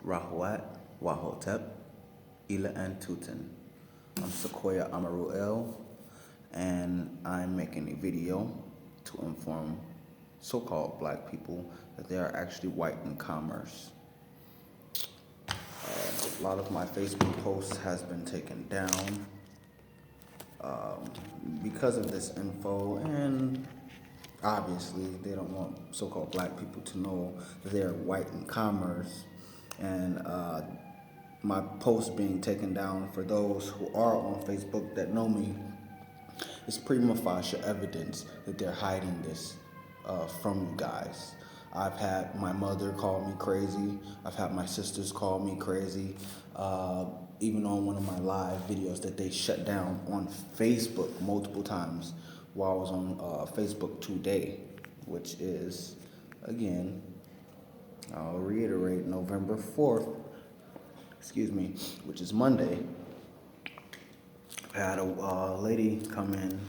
Rahuat, Wahotep, Ila and Tutin. I'm Sequoia Amar-Utu, and I'm making a video to inform so-called black people that they are actually white in commerce. A lot of my Facebook posts has been taken down because of this info, and obviously they don't want so-called black people to know that they're white in commerce. And my post being taken down, for those who are on Facebook that know me, is prima facie evidence that they're hiding this from you guys. I've had my mother call me crazy. I've had my sisters call me crazy. Even on one of my live videos that they shut down on Facebook multiple times while I was on Facebook today, which is, again, I'll reiterate, November 4th, which is Monday. I had a lady come in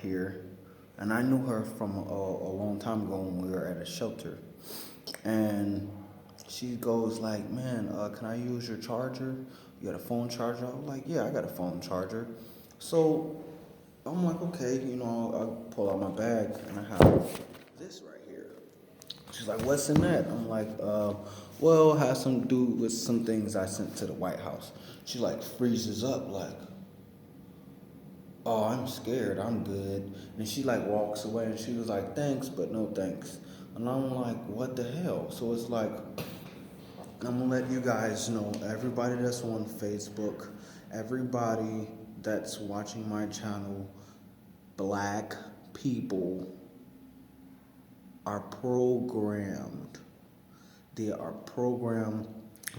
here, and I knew her from a long time ago when we were at a shelter. And she goes like, man, can I use your charger? You got a phone charger? I was like, yeah, I got a phone charger. So I'm like, okay, I pull out my bag and I have this right here. She's like, what's in that? I'm like, well, it has some to do with some things I sent to the White House. She like freezes up like, oh, I'm scared, I'm good. And she like walks away and she was like, thanks, but no thanks. And I'm like, what the hell? So it's like, I'm gonna let you guys know, everybody that's on Facebook, everybody that's watching my channel, black people are programmed. They are programmed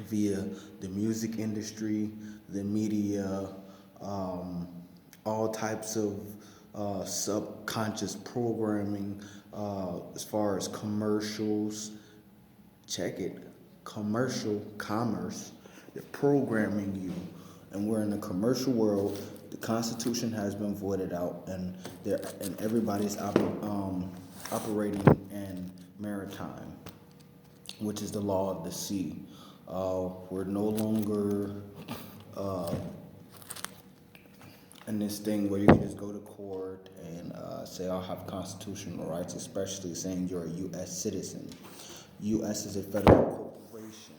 via the music industry, the media, all types of subconscious programming as far as commercials. Check it. Commercial commerce. They're programming you. And we're in a commercial world. The Constitution has been voided out, and everybody's operating in maritime, which is the law of the sea. We're no longer in this thing where you can just go to court and say, I'll have constitutional rights, especially saying you're a U.S. citizen. U.S. is a federal corporation,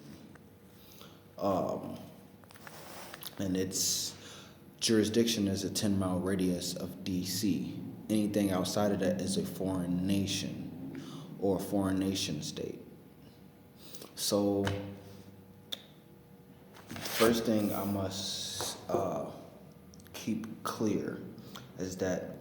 and its jurisdiction is a 10-mile radius of D.C. Anything outside of that is a foreign nation or a foreign nation state. So, first thing I must keep clear is that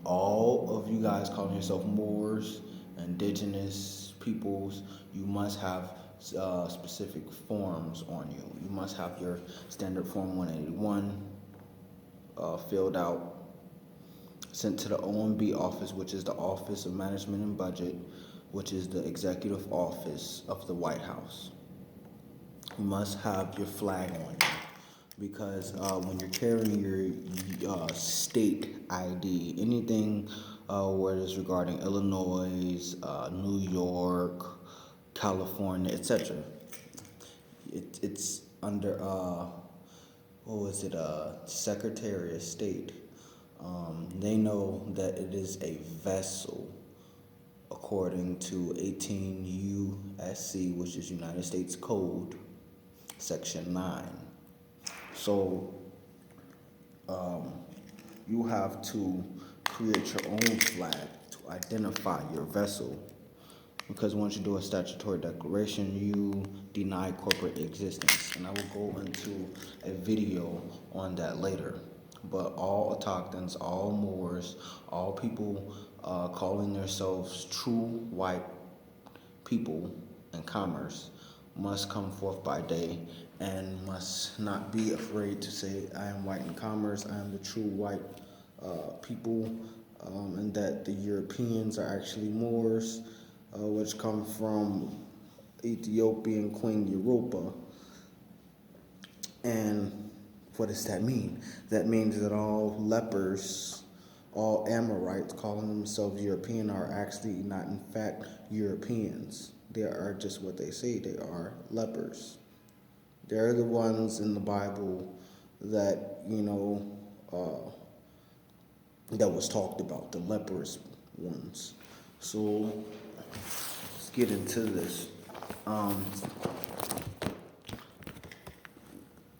all of you guys calling yourself Moors, indigenous peoples, you must have specific forms on you. You must have your standard form 181 filled out, sent to the OMB office, which is the Office of Management and Budget, which is the executive office of the White House. You must have your flag on you, because when you're carrying your state ID, anything where it is regarding Illinois, New York, California, etc., it's under Secretary of State. They know that it is a vessel according to 18 U.S.C., which is United States Code, Section 9. So you have to create your own flag to identify your vessel, because once you do a statutory declaration, you deny corporate existence. And I will go into a video on that later. But all autochthones, all Moors, all people calling themselves true white people in commerce must come forth by day and must not be afraid to say, I am white in commerce, I am the true white people, and that the Europeans are actually Moors, which come from Ethiopian Queen Europa. And what does that mean? That means that all lepers, all Amorites calling themselves European are actually not in fact Europeans. They are just what they say. They are lepers. They're the ones in the Bible that, that was talked about, the leprous ones. So let's get into this. Um,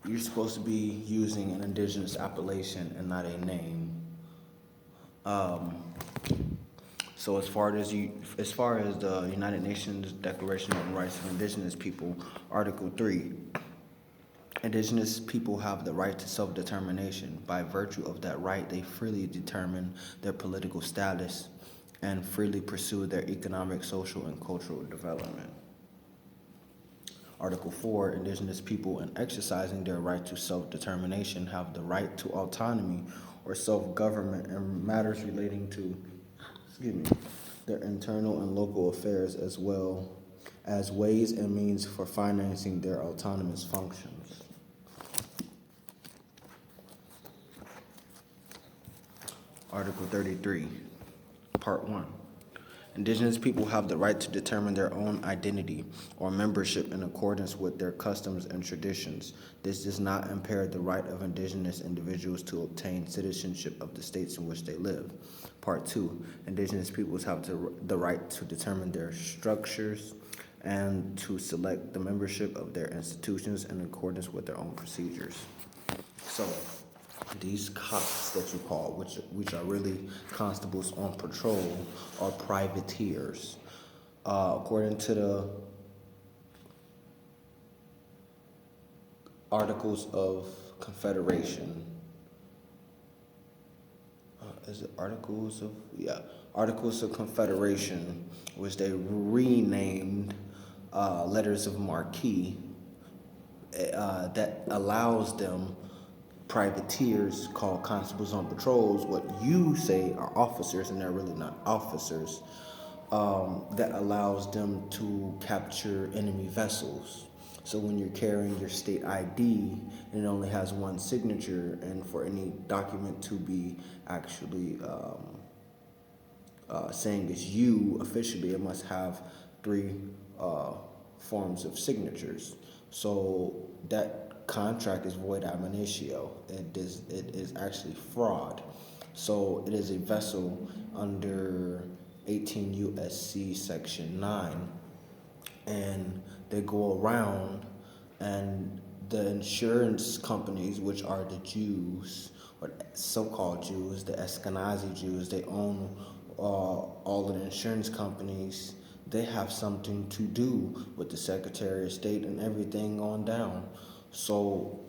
you're supposed to be using an indigenous appellation and not a name. Um, so as far as the United Nations Declaration on the Rights of Indigenous People, Article 3, indigenous people have the right to self-determination. By virtue of that right, they freely determine their political status and freely pursue their economic, social, and cultural development. Article 4, indigenous people in exercising their right to self-determination have the right to autonomy or self-government in matters relating to, their internal and local affairs, as well as ways and means for financing their autonomous functions. Article 33, Part 1. Indigenous people have the right to determine their own identity or membership in accordance with their customs and traditions. This does not impair the right of indigenous individuals to obtain citizenship of the states in which they live. Part 2. Indigenous peoples have the right to determine their structures and to select the membership of their institutions in accordance with their own procedures. So, these cops that you call, which are really constables on patrol, are privateers. According to the Articles of Confederation, is it Articles of, Articles of Confederation, which they renamed Letters of Marque, that allows them, privateers called constables on patrols, what you say are officers, and they're really not officers, that allows them to capture enemy vessels. So when you're carrying your state ID, and it only has one signature, and for any document to be actually saying it's you officially, it must have three forms of signatures. So that contract is void ab initio. It is actually fraud. So it is a vessel under 18 USC section 9, and they go around, and the insurance companies, which are the Jews, or so-called Jews, the Ashkenazi Jews, they own all of the insurance companies. They have something to do with the Secretary of State and everything on down. So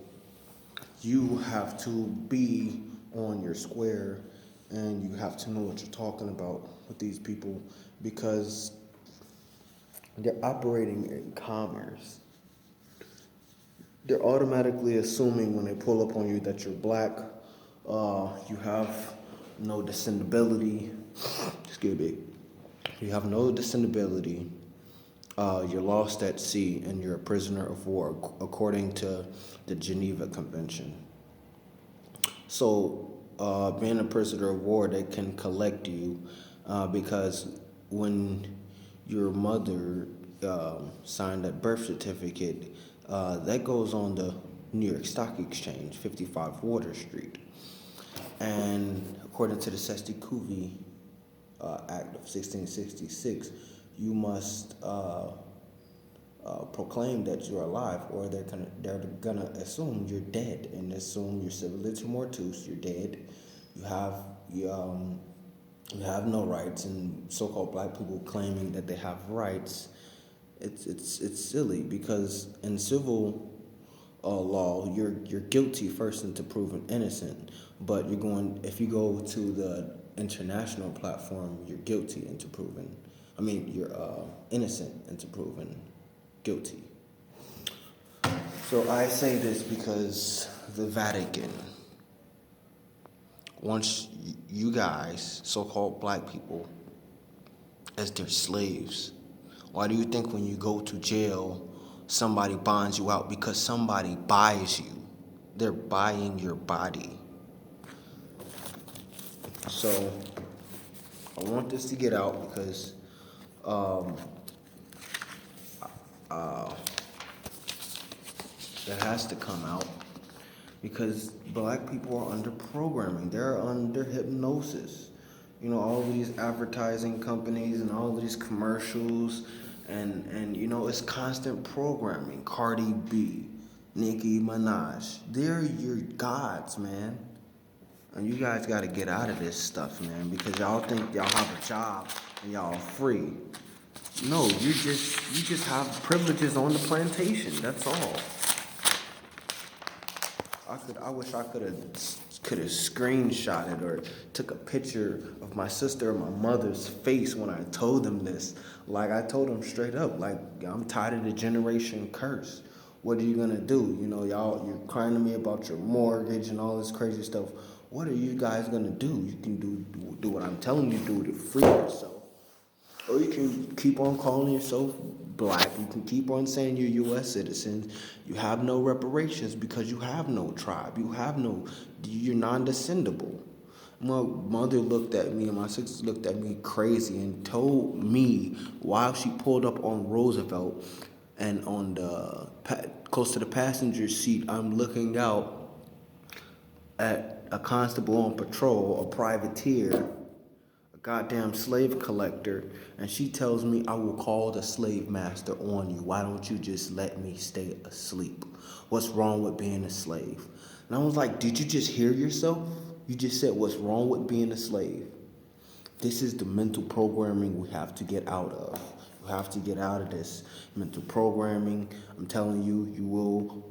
you have to be on your square, and you have to know what you're talking about with these people, because they're operating in commerce. They're automatically assuming when they pull up on you that you're black, you have no descendability. Excuse me. You have no descendability. You're lost at sea, and you're a prisoner of war, according to the Geneva Convention. So, being a prisoner of war, they can collect you because when your mother signed that birth certificate, that goes on the New York Stock Exchange, 55 Water Street. And according to the Sesti-Cuvée Act of 1666, you must proclaim that you're alive, or they're gonna assume you're dead, and assume you're civiliter mortus, you're dead. You have no rights, and so-called black people claiming that they have rights. It's silly, because in civil law, you're guilty first until proven innocent. But if you go to the international platform, you're guilty until proven. You're innocent until proven guilty. So I say this because the Vatican wants you guys, so-called black people, as their slaves. Why do you think when you go to jail, somebody bonds you out? Because somebody buys you. They're buying your body. So I want this to get out, because uh, that has to come out because black people are under programming. They're under hypnosis. You know, all these advertising companies and all these commercials and you know, it's constant programming. Cardi B, Nicki Minaj, they're your gods, man. And you guys got to get out of this stuff, man, because y'all think y'all have a job and y'all free. No, you just have privileges on the plantation. That's all. I wish I could have screenshotted or took a picture of my sister or my mother's face when I told them this. Like I told them straight up, like I'm tired of the generation curse. What are you gonna do? You know, you're crying to me about your mortgage and all this crazy stuff. What are you guys gonna do? You can do what I'm telling you to do to free yourself. Or you can keep on calling yourself black. You can keep on saying you're U.S. citizens. You have no reparations because you have no tribe. You're non-descendable. My mother looked at me and my sister looked at me crazy and told me while she pulled up on Roosevelt and on the close to the passenger seat, I'm looking out at a constable on patrol, a privateer, goddamn slave collector, and she tells me I will call the slave master on you. Why don't you just let me stay asleep? What's wrong with being a slave? And I was like, did you just hear yourself? You just said what's wrong with being a slave. This is the mental programming we have to get out of. You have to get out of this mental programming. I'm telling you, you will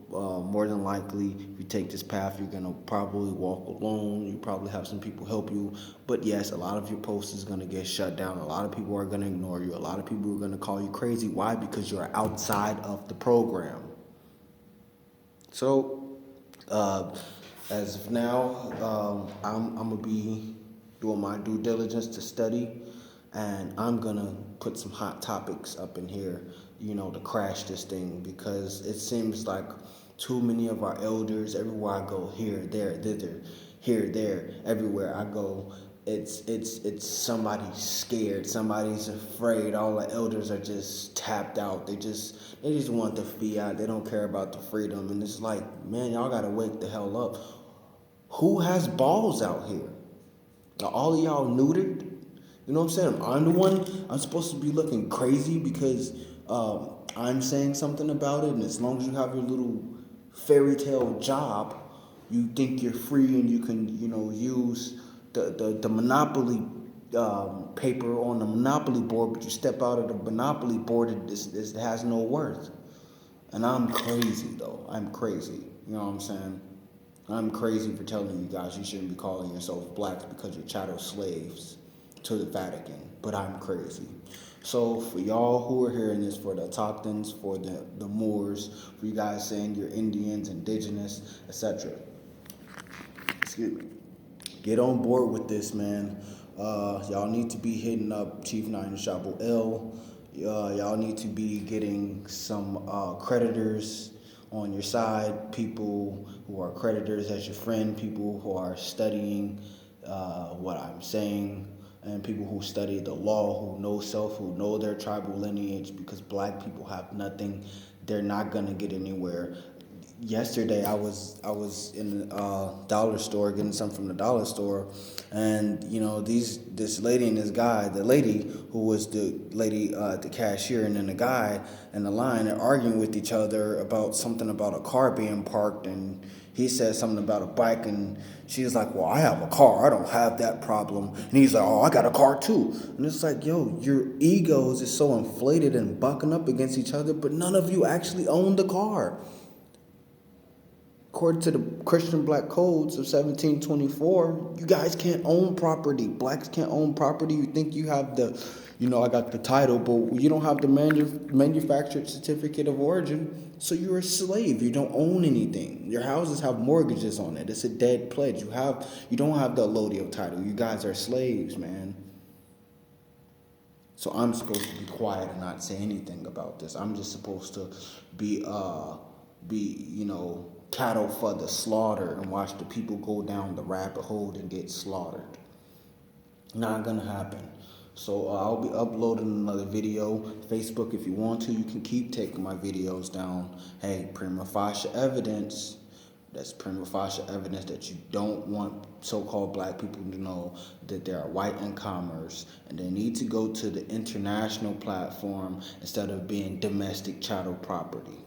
more than likely, if you take this path, you're going to probably walk alone. You probably have some people help you. But yes, a lot of your posts is going to get shut down. A lot of people are going to ignore you. A lot of people are going to call you crazy. Why? Because you're outside of the program. So, as of now, I'm going to be doing my due diligence to study, and I'm gonna put some hot topics up in here, you know, to crash this thing, because it seems like too many of our elders, everywhere I go, here, there, thither, here, there, everywhere I go, it's somebody's scared, somebody's afraid. All the elders are just tapped out. They just want the fiat. They don't care about the freedom, and it's like, man, y'all gotta wake the hell up. Who has balls out here? Are all of y'all neutered? You know what I'm saying? I'm the one. I'm supposed to be looking crazy because I'm saying something about it. And as long as you have your little fairy tale job, you think you're free and you can, you know, use the monopoly paper on the monopoly board. But you step out of the monopoly board, it has no worth. And I'm crazy though. I'm crazy. You know what I'm saying? I'm crazy for telling you guys you shouldn't be calling yourself blacks because you're chattel slaves to the Vatican, but I'm crazy. So for y'all who are hearing this, for the Autochtons, for the Moors, for you guys saying you're Indians, indigenous, etc., excuse me, get on board with this, man. Y'all need to be hitting up Chief Nine Shabu L. Y'all need to be getting some creditors on your side, people who are creditors as your friend, people who are studying what I'm saying, and people who study the law, who know self, who know their tribal lineage, because black people have nothing. They're not gonna get anywhere. Yesterday I was in a dollar store getting something from the dollar store, and you know this lady and this guy, the lady who was the lady the cashier, and then the guy in the line are arguing with each other about something about a car being parked, and he said something about a bike, and she was like, well, I have a car, I don't have that problem. And he's like, oh, I got a car too. And it's like, yo, your egos is so inflated and bucking up against each other, but none of you actually own the car. According to the Christian black codes of 1724, you guys can't own property. Blacks can't own property. You think you have I got the title, but you don't have the manufactured certificate of origin, so you're a slave. You don't own anything. Your houses have mortgages on it. It's a dead pledge. You don't have the allodial title. You guys are slaves, man. So I'm supposed to be quiet and not say anything about this. I'm just supposed to be cattle for the slaughter and watch the people go down the rabbit hole and get slaughtered. Not gonna happen. So I'll be uploading another video. Facebook, if you want to, you can keep taking my videos down. Hey, prima facie evidence. That's prima facie evidence that you don't want so-called black people to know that they are white in commerce, and they need to go to the international platform instead of being domestic chattel property.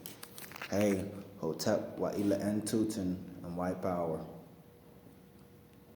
Hey, Hotep, Wa'ila Tutin, and white power.